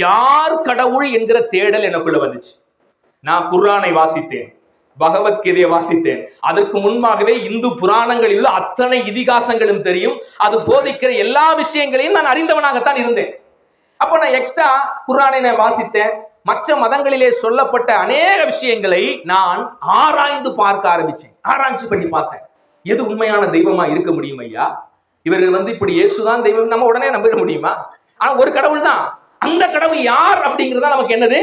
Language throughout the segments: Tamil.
யார் கடவுள் என்கிற தேடல் எனக்குள்ள வந்துச்சு. நான் குர்ஆனை வாசித்தேன், பகவத்கீதையை வாசித்தேன். அதற்கு முன்பாகவே இந்து புராணங்களில் உள்ள அத்தனை இதிகாசங்களும் தெரியும். அது போதிக்கிற எல்லா விஷயங்களையும் நான் அறிந்தவனாகத்தான் இருந்தேன். அப்போ நான் எக்ஸ்ட்ரா குர்ஆனை நான் வாசித்தேன். மற்ற மதங்களிலே சொல்லப்பட்ட அநேக விஷயங்களை நான் ஆராய்ந்து பார்க்க ஆரம்பிச்சேன். ஆராய்ச்சி பண்ணி பார்த்தேன். எது உண்மையான தெய்வமா இருக்க முடியும் ஐயா? இவர்கள் இப்படி இயேசுதான் தெய்வம் நம்ம உடனே நம்பிட முடியுமா? ஆனா ஒரு கடவுள் தான். அந்த கடவுள் யார் அப்படிங்கிறதா நமக்கு என்னது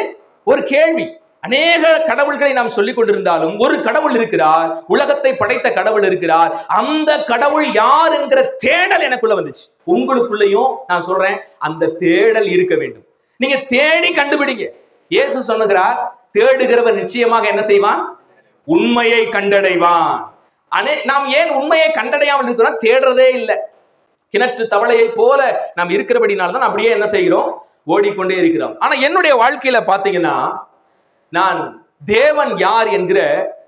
ஒரு கேள்வி. அநேக கடவுள்களை நாம் சொல்லிக் கொண்டிருந்தாலும் ஒரு கடவுள் இருக்கிறார், உலகத்தை படைத்த கடவுள் இருக்கிறார். அந்த கடவுள் யார் என்கிற தேடல் எனக்குள்ள வந்துச்சு. உங்களுக்குள்ளயும் நான் சொல்றேன், அந்த தேடல் இருக்க வேண்டும். நீங்க தேடி கண்டுபிடிங்க. இயேசு சொல்லுகிறார், தேடுகிறவர் நிச்சயமாக என்ன செய்வான்? உண்மையை கண்டடைவான். நாம் ஏன் உண்மையை கண்டடையாமல் இருக்கிறோம்? தேடுறதே இல்லை. கிணற்று தவளையை போல நாம் இருக்கிறபடினால்தான் அப்படியே என்ன செய்கிறோம்? ஓடிக்கொண்டே இருக்கிறோம். ஆனா என்னுடைய வாழ்க்கையில பாத்தீங்கன்னா, நான் தேவன் யார் என்கிற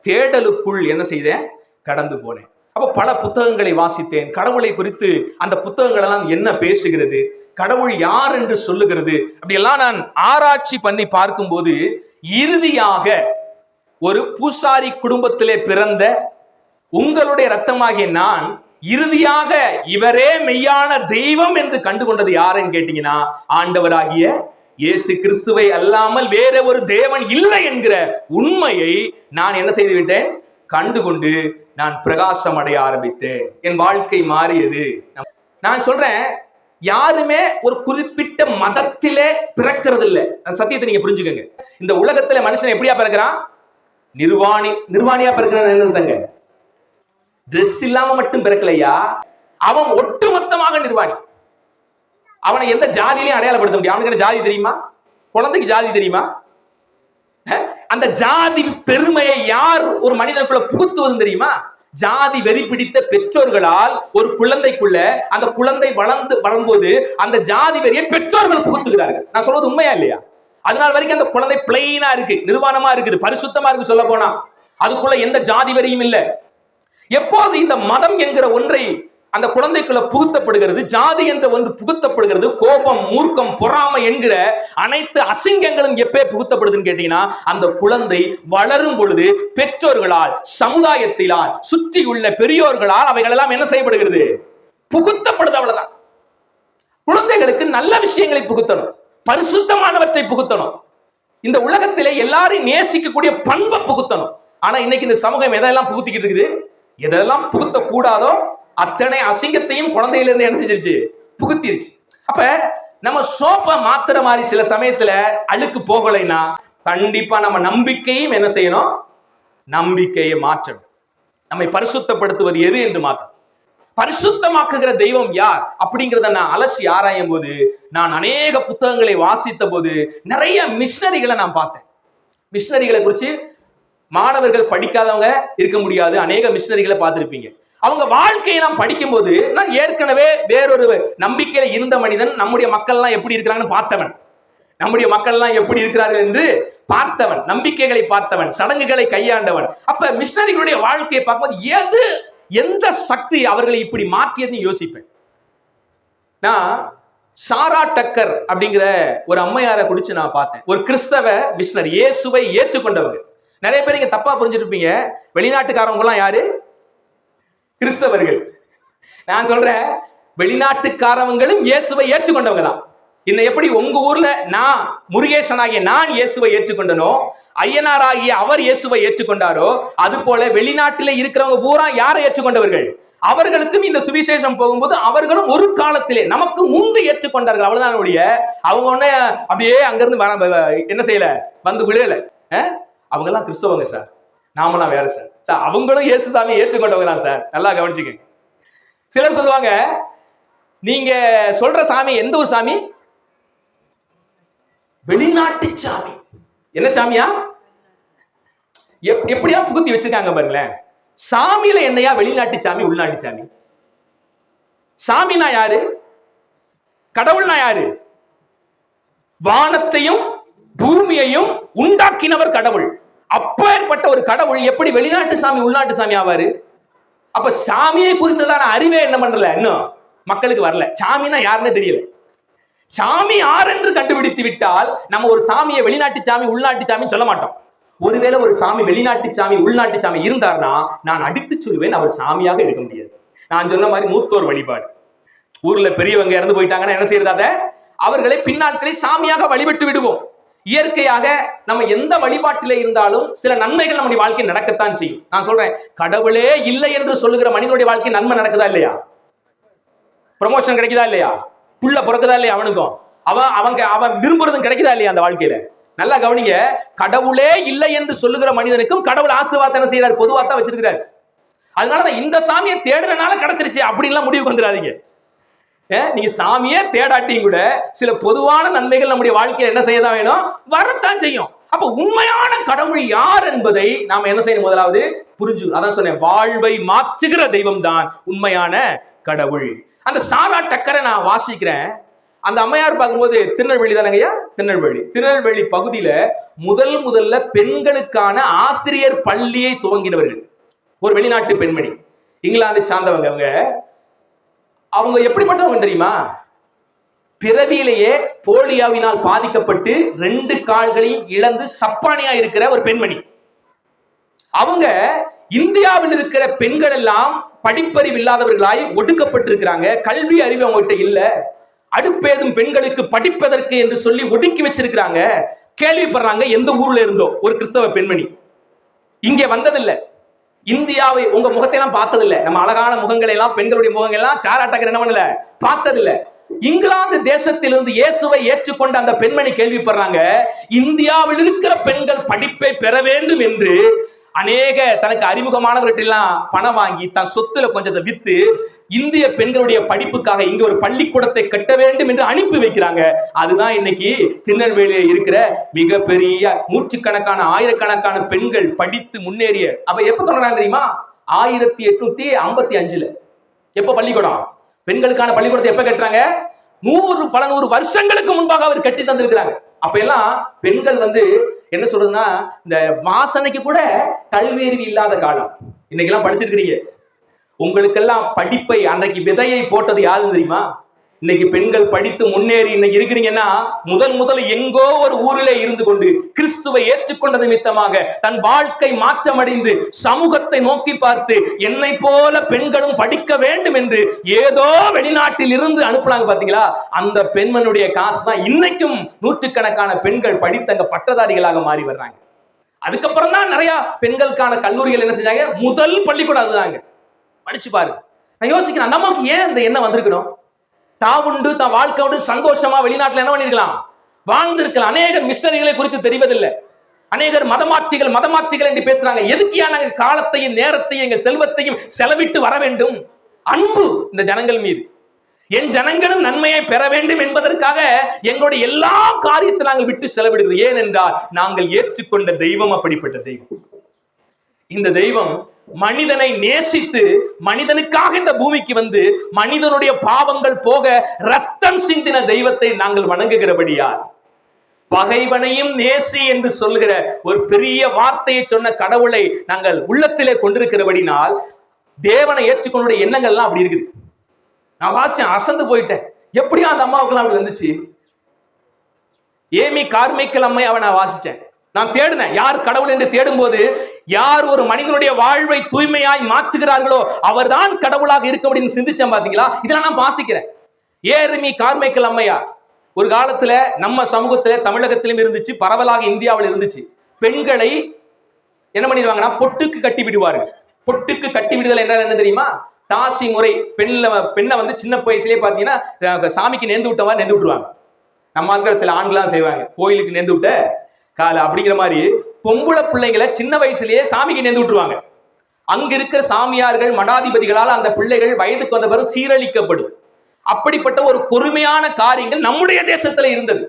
தேடலுக்குள் என்ன செய்தேன்? கடந்து போனேன். அப்ப பல புத்தகங்களை வாசித்தேன். கடவுளை குறித்து அந்த புத்தகங்கள் எல்லாம் என்ன பேசுகிறது, கடவுள் யார் என்று சொல்லுகிறது, அப்படியெல்லாம் நான் ஆராய்ச்சி பண்ணி பார்க்கும்போது இறுதியாக ஒரு பூசாரி குடும்பத்திலே பிறந்த உங்களுடைய ரத்தமாகிய நான் இறுதியாக இவரே மெய்யான தெய்வம் என்று கண்டுகொண்டது யாருன்னு கேட்டீங்கன்னா, ஆண்டவராகிய இயேசு கிறிஸ்துவை அல்லாமல் வேற ஒரு தேவன் இல்லை என்கிற உண்மையை நான் என்ன செய்து விட்டேன்? கண்டுகொண்டு நான் பிரகாசம் அடைய ஆரம்பித்தேன். என் வாழ்க்கை மாறியது. நான் சொல்றேன், யாருமே ஒரு குறிப்பிட்ட மதத்திலே பிறக்கிறது இல்லை. சத்தியத்தை நீங்க புரிஞ்சுக்கங்க. இந்த உலகத்துல மனுஷன் எப்படியா பிறக்கிறான்? நிர்வாணியா பிறக்கிறான். ட்ரெஸ் இல்லாம மட்டும் பிறக்கலையா, அவன் ஒட்டுமொத்தமாக நிர்வாணி. அவனை எந்த ஜாதியிலையும் அடையாளப்படுத்த முடியும். அவனுக்கு ஜாதி தெரியுமா? குழந்தைக்கு ஜாதி தெரியுமா? அந்த ஜாதி பெருமையை யார் ஒரு மனிதனுக்குள்ள புகுத்துவது தெரியுமா? ஜாதி வெறி பிடித்த பெற்றோர்களால் ஒரு குழந்தைக்குள்ள அந்த குழந்தை வளரும்போது அந்த ஜாதி வெறியை பெற்றோர்கள் புகுத்துகிறார்கள். நான் சொல்றது உண்மையா இல்லையா? அதனால வரைக்கும் அந்த குழந்தை பிளைனா இருக்கு, நிர்வாணமா இருக்குது, பரிசுத்தமா இருக்கு. சொல்ல போனா அதுக்குள்ள எந்த ஜாதி வெறியும் இல்லை. எப்போது இந்த மதம் என்கிற ஒன்றை அந்த குழந்தைக்குள்ள புகுத்தப்படுகிறது, ஜாதி என்ற ஒன்று புகுத்தப்படுகிறது, கோபம், மூர்க்கம், பொறாமை என்கிற அனைத்து அசிங்கங்களும் எப்பே புகுத்தப்படுதுன்னு கேட்டீங்கன்னா, அந்த குழந்தை வளரும் பொழுது பெற்றோர்களால், சமுதாயத்திலால், சுற்றி உள்ள பெரியோர்களால் அவைகள் எல்லாம் என்ன செய்யப்படுகிறது? புகுத்தப்படுது. அவ்வளவுதான். குழந்தைகளுக்கு நல்ல விஷயங்களை புகுத்தணும், பரிசுத்தமானவற்றை புகுத்தணும், இந்த உலகத்திலே எல்லாரையும் நேசிக்கக்கூடிய பண்பை புகுத்தணும். ஆனா இன்னைக்கு இந்த சமூகம் எதெல்லாம் புகுத்திக்கிட்டு இருக்குது? எதெல்லாம் புகுத்த கூடாதோ அத்தனை அசிங்கத்தையும் குழந்தையிலிருந்து என்ன செஞ்சிருச்சு? புகுத்திருச்சு. அப்ப நம்ம சோப்பை மாத்திர மாதிரி சில சமயத்துல அழுக்கு போகலைன்னா கண்டிப்பா நம்ம நம்பிக்கையும் என்ன செய்யணும்? நம்பிக்கையை மாற்றணும். நம்மை பரிசுத்தப்படுத்துவது எது என்று மாற்றணும். பரிசுத்தமாக்குகிற தெய்வம் யார் அப்படிங்கிறத நான் அலசி ஆராயும் போது, நான் அநேக புத்தகங்களை வாசித்த போது நிறைய மிஷனரிகளை நான் பார்த்தேன். மிஷனரிகளை குறித்து மாணவர்கள் படிக்காதவங்க இருக்க முடியாது. அநேக மிஷனரிகளை பார்த்திருப்பீங்க. அவங்க வாழ்க்கையை நாம் படிக்கும் போது, நான் ஏற்கனவே வேறொரு நம்பிக்கையில இருந்த மனிதன், நம்முடைய மக்கள் எல்லாம் எப்படி இருக்கிறாங்கன்னு பார்த்தவன், நம்முடைய மக்கள் எல்லாம் எப்படி இருக்கிறார்கள் என்று பார்த்தவன், நம்பிக்கைகளை பார்த்தவன், சடங்குகளை கையாண்டவன். அப்ப மிஷனரிகளுடைய வாழ்க்கையை பார்க்கும்போது எந்த சக்தி அவர்களை இப்படி மாற்றியதுன்னு யோசிப்பேன். நான் சாரா டக்கர் அப்படிங்கிற ஒரு அம்மையாரை குடிச்சு நான் பார்த்தேன். ஒரு கிறிஸ்தவ மிஷனரி, இயேசுவை ஏற்றுக்கொண்டவங்க. நிறைய பேர் இங்க தப்பா புரிஞ்சிருப்பீங்க. வெளிநாட்டுக்காரவங்க எல்லாம் யாரு? கிறிஸ்தவர்கள். நான் சொல்றேன், வெளிநாட்டுக்காரவங்களும் இயேசுவை ஏற்றுக்கொண்டவங்க தான். இன்னும் எப்படி உங்க ஊர்ல நான் முருகேசனாகிய நான் இயேசுவை ஏற்றுக்கொண்டனோ, ஐயனார் ஆகிய அவர் இயேசுவை ஏற்றுக்கொண்டாரோ, அது போல வெளிநாட்டில இருக்கிறவங்க பூரா யாரை ஏற்றுக்கொண்டவர்கள்? அவர்களுக்கும் இந்த சுவிசேஷம் போகும்போது அவர்களும் ஒரு காலத்திலே நமக்கு முன்பு ஏற்றுக்கொண்டார்கள். அவ்வளவுதான் ஒழிய அவங்க ஒண்ணு அப்படியே அங்கிருந்து என்ன செய்யல, வந்து விழல. அவங்க எல்லாம் கிறிஸ்தவங்க சார், நாமெல்லாம் வேற சார். அவங்களும் இயேசு சாமி ஏற்றுக்கொண்டவங்க தான் சார். நல்லா கவனிச்சுக்க. சிலர் சொல்லுவாங்க, நீங்க சொல்ற சாமி எந்த ஒரு சாமி? வெளிநாட்டு சாமி. என்ன சாமியா? எப்படியா புகுத்தி வச்சிருக்காங்க பாருங்களேன். சாமியில என்னையா வெளிநாட்டு சாமி, உள்நாட்டு சாமி? சாமினா யாரு? கடவுள்னா யாரு? வானத்தையும் பூமியையும் உண்டாக்கினவர் கடவுள். அப்பேற்பட்ட ஒரு கடவுள் எப்படி வெளிநாட்டு சாமி உள்நாட்டு சாமி ஆவாரு? அப்ப சாமியை குறித்ததான அறிவே என்ன பண்ணல, இன்னும் மக்களுக்கு வரல. சாமினா யாருன்னு தெரியல. சாமி யார் என்று கண்டுபிடித்து விட்டால் நம்ம ஒரு சாமியை வெளிநாட்டு சாமி உள்நாட்டு சாமி சொல்ல மாட்டோம். ஒருவேளை ஒரு சாமி வெளிநாட்டு சாமி உள்நாட்டு சாமி இருந்தார்னா நான் அடித்து சொல்லுவேன், அவர் சாமியாக இருக்க முடியாது. நான் சொன்ன மாதிரி மூத்தோர் வழிபாடு, ஊர்ல பெரியவங்க இறந்து போயிட்டாங்கன்னா என்ன செய்யறத அவர்களை பின்னாட்களை சாமியாக வழிபட்டு விடுவோம். இயற்கையாக நம்ம எந்த வழிபாட்டிலே இருந்தாலும் சில நன்மைகள் நம்முடைய வாழ்க்கை நடக்கத்தான் செய்யும். நான் சொல்றேன், கடவுளே இல்லை என்று சொல்லுகிற மனிதனுடைய வாழ்க்கை நன்மை நடக்குதா இல்லையா? ப்ரமோஷன் கிடைக்குதா இல்லையா? புள்ள பிறக்குதா இல்லையா? அவனுக்கும் அவன் விரும்புறதும் கிடைக்குதா இல்லையா அந்த வாழ்க்கையில? நல்லா கவனிங்க, கடவுளே இல்லை என்று சொல்லுகிற மனிதனுக்கும் கடவுள் ஆசீர்வாதம் என்ன செய்யறாரு? பொதுவா தான் வச்சிருக்கிறார். அதனாலதான் இந்த சாமியை தேடுறனால கிடைச்சிருச்சு அப்படின்லாம் முடிவுக்கு வந்துடாதீங்க. நீங்க சாமியே தேடாட்டியும் கூட சில பொதுவான நன்மைகள் நம்முடைய வாழ்க்கையில் என்ன செய்யதான் வேணும்? வரத்தான் செய்யும். அப்ப உண்மையான கடவுள் யார் என்பதை நாம என்ன செய்யணும்? முதலாவது புரிஞ்சு. அதான் சொன்னேன், வாழ்வை மாற்றுகிற தெய்வம் தான் உண்மையான கடவுள். அந்த சாரா டக்கரை நான் வாசிக்கிறேன். அந்த அம்மையார் பார்க்கும்போது திருநெல்வேலி தானங்கய்யா, திருநெல்வேலி பகுதியில முதல்ல பெண்களுக்கான ஆசிரியர் பள்ளியை துவங்கினவர்கள் ஒரு வெளிநாட்டு பெண்மணி, இங்கிலாந்து சார்ந்தவங்க. அவங்க எப்படிப்பட்டவங்க தெரியுமா? பிறவியிலேயே போலியோவினால் பாதிக்கப்பட்டு 2 கால்களையும் இழந்து சப்பானியா இருக்கிற ஒரு பெண்மணி. அவங்க இந்தியாவில் இருக்கிற பெண்கள் எல்லாம் படிப்பறிவு இல்லாதவர்களாய் ஒடுக்கப்பட்டிருக்கிறாங்க. கல்வி அறிவு அவங்ககிட்ட இல்ல. அடுப்பேதும் பெண்களுக்கு படிப்பதற்கு என்று சொல்லி ஒடுக்கி வச்சிருக்கிறாங்க. கேள்விப்படுறாங்க, எந்த ஊர்ல இருந்தோ ஒரு கிறிஸ்தவ பெண்மணி இங்கே வந்ததில்லை, இந்தியாவை உங்க முகத்தை எல்லாம் பார்த்ததில்லை, நம்ம அழகான முகங்களை எல்லாம் பெண்களுடைய முகங்கள் எல்லாம் சாராட்டக்கர் என்ன பண்ணல, பார்த்ததில்லை. இங்கிலாந்து தேசத்திலிருந்து இயேசுவை ஏற்றுக்கொண்ட அந்த பெண்மணி கேள்விப்படுறாங்க, இந்தியாவில் இருக்கிற பெண்கள் படிப்பை பெற வேண்டும் என்று அநேக தனக்கு அறிமுகமானவர்கிட்ட எல்லாம் பணம் வாங்கி தன் சொத்துல கொஞ்சத்தை வித்து இந்திய பெண்களுடைய படிப்புக்காக இங்க ஒரு பள்ளிக்கூடத்தை கட்ட வேண்டும் என்று அனுப்பி வைக்கிறாங்க. அதுதான் இன்னைக்கு திருநெல்வேலியில் இருக்கிற மிகப்பெரிய நூற்றுக்கணக்கான ஆயிரக்கணக்கான பெண்கள் படித்து முன்னேறிய. அப்ப எப்ப தொடர்றாங்க தெரியுமா? 1855. எப்ப பள்ளிக்கூடம், பெண்களுக்கான பள்ளிக்கூடத்தை எப்ப கட்டுறாங்க? 100 வருஷங்களுக்கு முன்பாக அவர் கட்டி தந்திருக்கிறாங்க. அப்ப எல்லாம் பெண்கள் என்ன சொல்றதுன்னா, இந்த வாசனைக்கு கூட கல்வியறிவு இல்லாத காலம். இன்னைக்கு எல்லாம் படிச்சிருக்கிறீங்க, உங்களுக்கெல்லாம் படிப்பை அன்றைக்கு விதையை போட்டது யாருன்னு தெரியுமா? இன்னைக்கு பெண்கள் படித்து முன்னேறி இன்னைக்கு இருக்கிறீங்கன்னா முதல் எங்கோ ஒரு ஊரிலே இருந்து கொண்டு கிறிஸ்துவை ஏற்றுக்கொண்டது நிமித்தமாக தன் வாழ்க்கை மாற்றமடைந்து சமூகத்தை நோக்கி பார்த்து என்னை போல பெண்களும் படிக்க வேண்டும் என்று ஏதோ வெளிநாட்டில் இருந்து அனுப்புனாங்க பாத்தீங்களா? அந்த பெண்மனுடைய காசு தான் இன்னைக்கும் நூற்றுக்கணக்கான பெண்கள் படித்தங்க பட்டதாரிகளாக மாறி வர்றாங்க. அதுக்கப்புறம் தான் நிறைய பெண்களுக்கான கல்லூரிகள் என்ன செஞ்சாங்க, முதல் பள்ளிக்கூடம் அதுதாங்க. படிச்சு பாரு. நான் யோசிக்கிறேன், நமக்கு ஏன் இந்த எண்ணம் வந்திருக்கணும்? தான் உண்டு, தான் வாழ்க்கை உண்டு, சந்தோஷமா வெளிநாட்டுல என்ன பண்ணிருக்கலாம், வாழ்ந்திருக்கலாம். அநேக மிஷனரிகளை குறித்து தெரிவதில்லை. அநேகர் மதமாட்சிகள் என்று பேசுறாங்க. எதுக்கியா நாங்க காலத்தையும் நேரத்தையும் எங்கள் செல்வத்தையும் செலவிட்டு வர வேண்டும்? அன்பு இந்த ஜனங்கள் மீது. என் ஜனங்களும் நன்மையை பெற வேண்டும் என்பதற்காக எங்களுடைய எல்லா காரியத்தை நாங்கள் விட்டு செலவிடுகிறோம். ஏனென்றால் நாங்கள் ஏற்றுக்கொண்ட தெய்வம் அப்படிப்பட்ட தெய்வம். இந்த தெய்வம் மனிதனை நேசித்து மனிதனுக்காக இந்த பூமிக்கு வந்து மனிதனுடைய பாவங்கள் போக ரத்தம் சிந்தின தெய்வத்தை நாங்கள் வணங்குகிறபடியால், பகைவனையும் நேசி என்று சொல்கிற ஒரு பெரிய வார்த்தையை சொன்ன கடவுளை நாங்கள் உள்ளத்திலே கொண்டிருக்கிறபடினால் தேவனை ஏற்றுக்கொண்ட எண்ணங்கள்லாம் அப்படி இருக்குது. நான் வாசிச்சேன், அசந்து போயிட்டேன். எப்படியும் அந்த அம்மாவுக்குலாம் அப்படி வந்துச்சு. ஏமி கார்மைக்கல் அம்மையாவை நான் வாசிச்சேன். நான் தேடினேன், யார் கடவுள் என்று தேடும் போது யார் ஒரு மனிதனுடைய வாழ்வை தூய்மையாய் மாற்றுகிறார்களோ அவர்தான் கடவுளாக இருக்க முடியும் சிந்திச்சேன். பாத்தீங்களா? இதெல்லாம் நான் வாசிக்கிறேன். ஏமி கார்மைக்கல் அம்மையார் ஒரு காலத்துல நம்ம சமூகத்துல தமிழகத்திலும் இருந்துச்சு, பரவலாக இந்தியாவில் இருந்துச்சு. பெண்களை என்ன பண்ணிடுவாங்கன்னா பொட்டுக்கு கட்டி விடுவார்கள். பொட்டுக்கு கட்டி விடுதல் என்றால் என்ன தெரியுமா? தாசி முறை. பெண்ணை சின்ன வயசுலயே பாத்தீங்கன்னா சாமிக்கு நேர்ந்து விட்டவா நேர்ந்து விட்டுருவாங்க. நம்ம ஆட்கள் சில ஆண்கள்லாம் செய்வாங்க, கோயிலுக்கு நேர்ந்து விட்ட கால அப்படிங்கிற மாதிரி பொம்பளை பிள்ளைங்களை சின்ன வயசுலயே சாமிக்கு நேர்ந்து விட்டுருவாங்க. அங்க இருக்கிற சாமியார்கள் மடாதிபதிகளால் அந்த பிள்ளைகள் வயதுக்கு வந்த பிறகு சீரழிக்கப்படும். அப்படிப்பட்ட ஒரு கொடுமையான காரியங்கள் நம்முடைய தேசத்துல இருந்தது.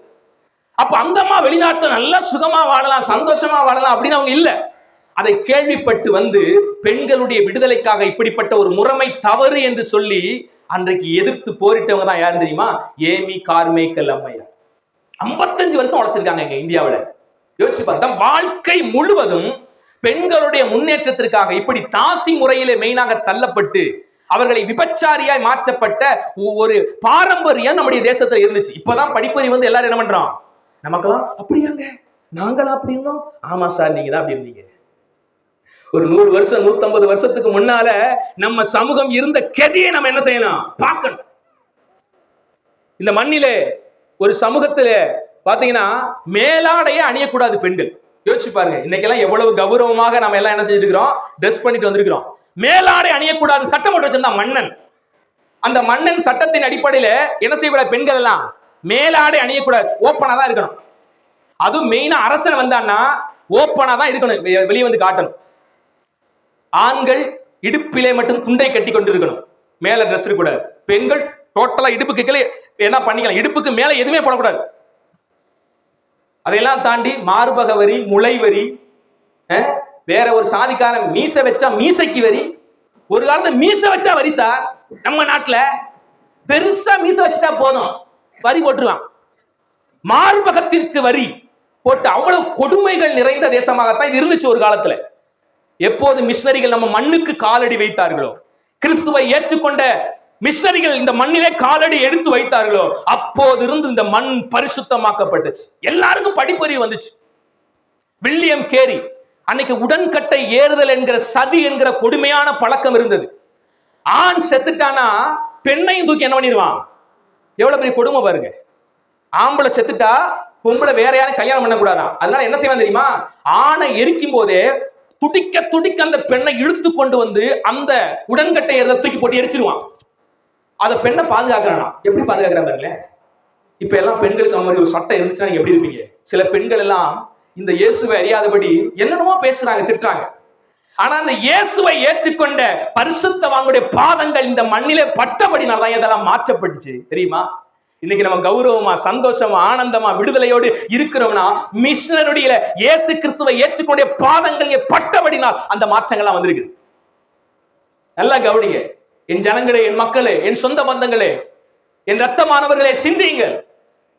அப்ப அந்த அம்மா வெளிநாட்டுல நல்லா சுகமா வாழலாம், சந்தோஷமா வாழலாம் அப்படின்னு அவங்க இல்ல. அதை கேள்விப்பட்டு வந்து பெண்களுடைய விடுதலைக்காக இப்படிப்பட்ட ஒரு முறைமை தவறு என்று சொல்லி அன்றைக்கு எதிர்த்து போரிட்டவங்க தான் யாரு தெரியுமா? ஏமி கார்மைக்கல் அம்மையார். 55 வருஷம் உழைச்சிருக்காங்க இங்க இந்தியாவில. யோசிச்சு பார்த்தா வாழ்க்கை முழுவதும் பெண்களுடைய முன்னேற்றத்திற்காக இப்படி தாசி முறையிலே மெயினாக தள்ளப்பட்டு அவர்களை விபச்சாரியாய் மாற்றப்பட்ட ஒரு பாரம்பரியம் நம்முடைய தேசத்துல இருந்துச்சு. இப்பதான் படிப்பறிவு வந்து எல்லாரும் என்ன பண்றோம், நமக்கெல்லாம் அப்படியாங்க, நாங்களாம் அப்படி இருந்தோம். ஆமா சார், நீங்க தான் அப்படி இருந்தீங்க. ஒரு 100 வருஷம் 150 வருஷத்துக்கு முன்னால நம்ம சமூகம் இருந்த கதியை நம்ம என்ன செய்யணும், பார்க்கணும். இந்த மண்ணிலே ஒரு சமூகத்துல பாத்தீங்கன்னா மேலாடைய அணியக்கூடாது பெண்கள். யோசிச்சு பாருங்க, இன்னைக்கெல்லாம் எவ்வளவு கௌரவமாக நம்ம எல்லாம் என்ன செஞ்சிருக்கிறோம், ட்ரெஸ் பண்ணிட்டு வந்திருக்கிறோம். மேலாடை அணியக்கூடாது சட்டம் போட்டு வச்சிருந்தான் மன்னன். அந்த மன்னன் சட்டத்தின் அடிப்படையில என்ன செய்யக்கூடாது, பெண்கள் எல்லாம் மேலாடை அணியக்கூடாது, ஓப்பனா தான் இருக்கணும். அதுவும் மெயினா அரசன் வந்தான்னா ஓப்பனா தான் இருக்கணும், வெளியே வந்து காட்டணும். ஆண்கள் இடுப்பிலே மட்டும் துண்டை கட்டி கொண்டு இருக்கணும், மேல ட்ரெஸ் இருக்கக்கூடாது. பெண்கள் டோட்டலா இடுப்புக்கு கீழே என்ன பண்ணிக்கலாம், இடுப்புக்கு மேல எதுவுமே போடக்கூடாது. அதையெல்லாம் தாண்டி மார்பக வரி, முளை வரி, வேற ஒரு சாதிக்காரன் மீசை வச்சா மீசைக்கு வரி. ஒரு காலத்துல மீசை வச்சா வரி சார், நம்ம நாட்டுல பெருசா மீசை வச்சுட்டா போதும் வரி போட்டுருவான். மார்பகத்திற்கு வரி போட்டு அவ்வளவு கொடுமைகள் நிறைந்த தேசமாகத்தான் இது இருந்துச்சு ஒரு காலத்துல. எப்போது மிஷனரிகள் நம்ம மண்ணுக்கு காலடி வைத்தார்களோ, கிறிஸ்துவை ஏற்றுக்கொண்ட மிஷனரிகள் இந்த மண்ணிலே காலடி எடுத்து வைத்தார்களோ, அப்போது இருந்து இந்த மண் பரிசுத்தமாக்கப்பட்டுச்சு. எல்லாருக்கும் படிப்பறிவு வந்துச்சு. வில்லியம் கேரி அன்னைக்கு உடன்கட்டை ஏறுதல் என்கிற சதி என்கிற கொடுமையான பழக்கம் இருந்தது. ஆண் செத்துட்டானா பெண்ணையும் தூக்கி என்ன பண்ணிடுவான், எவ்வளவு பெரிய கொடுமை பாருங்க. ஆம்பளை செத்துட்டா பொம்பளை வேற யாரும் கல்யாணம் பண்ணக்கூடாதான். அதனால என்ன செய்வான் தெரியுமா, ஆணை எரிக்கும் போதே துடிக்க துடிக்க அந்த பெண்ணை இழுத்து கொண்டு வந்து அந்த உடன்கட்டை ஏறுதல் தூக்கி போட்டு எரிச்சிருவான். அதை பெண்ணை பாதுகாக்கிறானா, எப்படி பாதுகாக்கிறான் பாருங்களேன். இப்ப எல்லாம் பெண்களுக்கு அந்த மாதிரி ஒரு சட்டம் இருந்துச்சுன்னா நீங்க எப்படி இருப்பீங்க? சில பெண்கள் எல்லாம் இந்த இயேசுவை அறியாதபடி என்னென்னமோ பேசுறாங்க, திட்டுறாங்க. ஆனா அந்த இயேசுவை ஏற்றுக்கொண்ட பரிசுத்தவான்களுடைய பாதங்கள் இந்த மண்ணிலே பட்டபடினால்தான் இதெல்லாம் மாற்றப்பட்டுச்சு தெரியுமா? இன்னைக்கு நம்ம கௌரவமா, சந்தோஷமா, ஆனந்தமா, விடுதலையோடு இருக்கிறோம்னா மிஷனருடைய இயேசு கிறிஸ்துவை ஏற்றுக்கொண்ட பாதங்கள் பட்டபடினால் அந்த மாற்றங்கள்லாம் வந்திருக்கு. நல்லா கவனிங்க என் ஜனங்களே, என் மக்களே, என் சொந்த பந்தங்களே, என் ரத்தமானவர்களே, சிந்தியுங்கள்.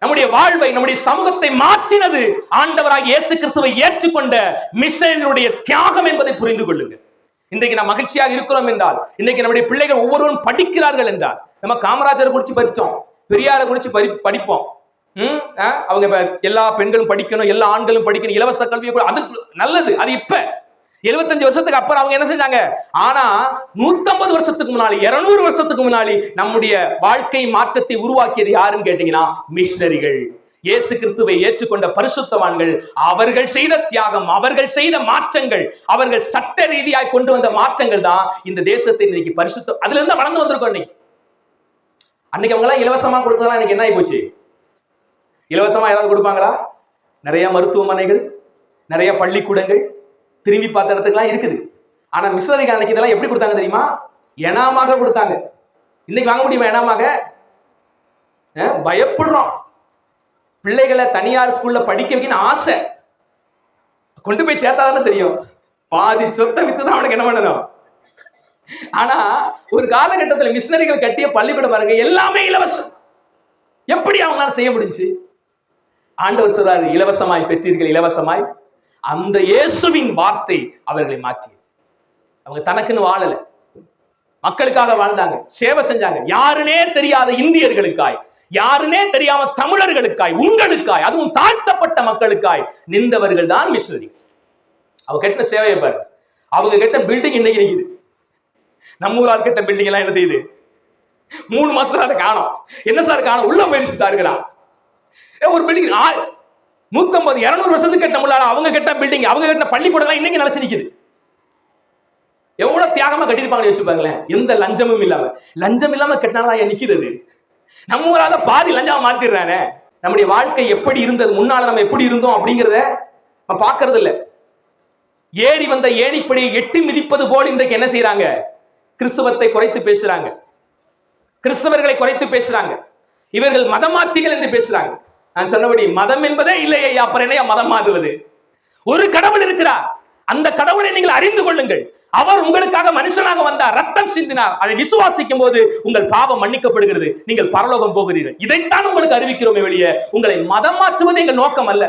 நம்முடைய வாழ்வை, நம்முடைய சமூகத்தை மாற்றினது ஆண்டவராக இயேசு கிறிஸ்துவை ஏற்றுக்கொண்ட மிஷனரிகளுடைய தியாகம் என்பதை புரிந்து கொள்ளுங்கள். இன்றைக்கு நாம் மகிழ்ச்சியாக இருக்கிறோம் என்றால், இன்னைக்கு நம்முடைய பிள்ளைகள் ஒவ்வொருவரும் படிக்கிறார்கள் என்றால், நம்ம காமராஜரை குறித்து படித்தோம், பெரியாரை குறித்து படிப்போம். அவங்க எல்லா பெண்களும் படிக்கணும், எல்லா ஆண்களும் படிக்கணும், இலவச கல்வி, அது நல்லது. அது இப்ப 75 வருஷத்துக்கு அப்புறம் அவங்க என்ன செஞ்சாங்க. ஆனா 150 வருஷத்துக்கு முன்னாடி, 200 வருஷத்துக்கு முன்னாடி நம்முடைய வாழ்க்கை மாற்றத்தை உருவாக்கியது யாருன்னு கேட்டீங்கன்னா மிஷனரிகள், இயேசு கிறிஸ்துவை ஏற்றுக்கொண்ட பரிசுத்தவான்கள். அவர்கள் செய்த தியாகம், அவர்கள் செய்த மாற்றங்கள், அவர்கள் சட்ட ரீதியாக கொண்டு வந்த மாற்றங்கள் தான் இந்த தேசத்தை இன்னைக்கு பரிசுத்தம், அதுல இருந்து வளர்ந்து வந்திருக்கோம். இன்னைக்கு அன்னைக்கு அவங்க எல்லாம் இலவசமா கொடுத்ததெல்லாம் இன்னைக்கு என்ன ஆகி போச்சு? இலவசமா யாராவது கொடுப்பாங்களா? நிறைய மருத்துவமனைகள், நிறைய பள்ளிக்கூடங்கள், திரும்பி பார்த்த இடத்துக்குலாம் இருக்குது. ஆனா மிஷனரிகள் அன்னைக்கு இதெல்லாம் எப்படி கொடுத்தாங்க தெரியுமா? எனாமாக கொடுத்தாங்க. இன்னைக்கு வாங்க முடியுமா எனாமாக? பயப்படுறோம். பிள்ளைகளை தனியார் ஸ்கூல்ல படிக்க வைக்கணும் ஆசை, கொண்டு போய் சேர்த்தாதானே தெரியும். பாதி சொத்தை வித்துதான் அவனுக்கு என்ன பண்ணணும். ஆனா ஒரு காலகட்டத்தில் மிஷனரிகள் கட்டிய பள்ளிக்கூடம் பாருங்க, எல்லாமே இலவசம். எப்படி அவங்களால செய்ய முடிஞ்சு? ஆண்டவர் சொல்றாரு, இலவசமாய் பெற்றீர்கள், இலவசமாய். அந்த இயேசுவின் வார்த்தை அவர்களை மாற்றி, அவங்க தனக்குன்னு வாழல, மக்களுக்காக வாழ்ந்தாங்க, சேவை செஞ்சாங்க. யாருனே தெரியாத இந்தியர்களுக்காய், யாருனே தெரியாம தமிழர்களுக்காய், உங்களுக்காய், அதுவும் தாழ்த்தப்பட்ட மக்களுக்காய் நின்றவர்கள் தான் மிஷனரி. அவங்க கெட்ட சேவையை பாரு. அவங்க கெட்ட பில்டிங் இன்னைக்கு நிக்குது. நம்ம ஊரால் கெட்ட பில்டிங் எல்லாம் என்ன செய்யுது? 3 மாசத்துல அதை காணோம். என்ன சார் காணோம்? உள்ள போயிடுச்சு சாருங்களா. ஒரு பில்டிங் 150 200 வருஷத்துக்கு கெட்ட முள்ளால அவங்க கெட்ட பில்டிங், அவங்க கெட்ட பள்ளிக்கூடம் இன்னைக்கு நிலைச்சு நிக்குது. எவ்வளவு தியாகமா கட்டிருப்பாங்க யோசிச்சு பாருங்களேன். எந்த லஞ்சமும் இல்லாம, லஞ்சம் இல்லாம கட்டினாலும் நிக்கிறது. நம்ம ஊரால பாதி லஞ்சமா மாத்திடுறானே. நம்முடைய வாழ்க்கை எப்படி இருந்தது, முன்னால நம்ம எப்படி இருந்தோம் அப்படிங்கிறத நம்ம பாக்குறது இல்ல. ஏறி வந்த ஏணிப்படியை எட்டி மிதிப்பது போல் இன்றைக்கு என்ன செய்யறாங்க? கிறிஸ்தவத்தை குறைத்து பேசுறாங்க, கிறிஸ்தவர்களை குறைத்து பேசுறாங்க. இவர்கள் மதமாற்றிகள் என்று பேசுறாங்க. நான் சொன்னபடி மதம் என்பதே இல்லையே, அப்புறம் என்ன மதம் மாறுவது? ஒரு கடவுள் இருக்கிறார், அந்த கடவுளை நீங்கள் அறிந்து கொள்ளுங்கள். அவர் உங்களுக்காக மனுஷனாக வந்தார், ரத்தம் சிந்தினார். அதை விசுவாசிக்கும் போது உங்கள் பாவம் மன்னிக்கப்படுகிறது, நீங்கள் பரலோகம் போகிறீர்கள். இதைத்தான் உங்களுக்கு அறிவிக்கிறோமே வெளியே உங்களை மதம் மாற்றுவது எங்கள் நோக்கம் அல்ல.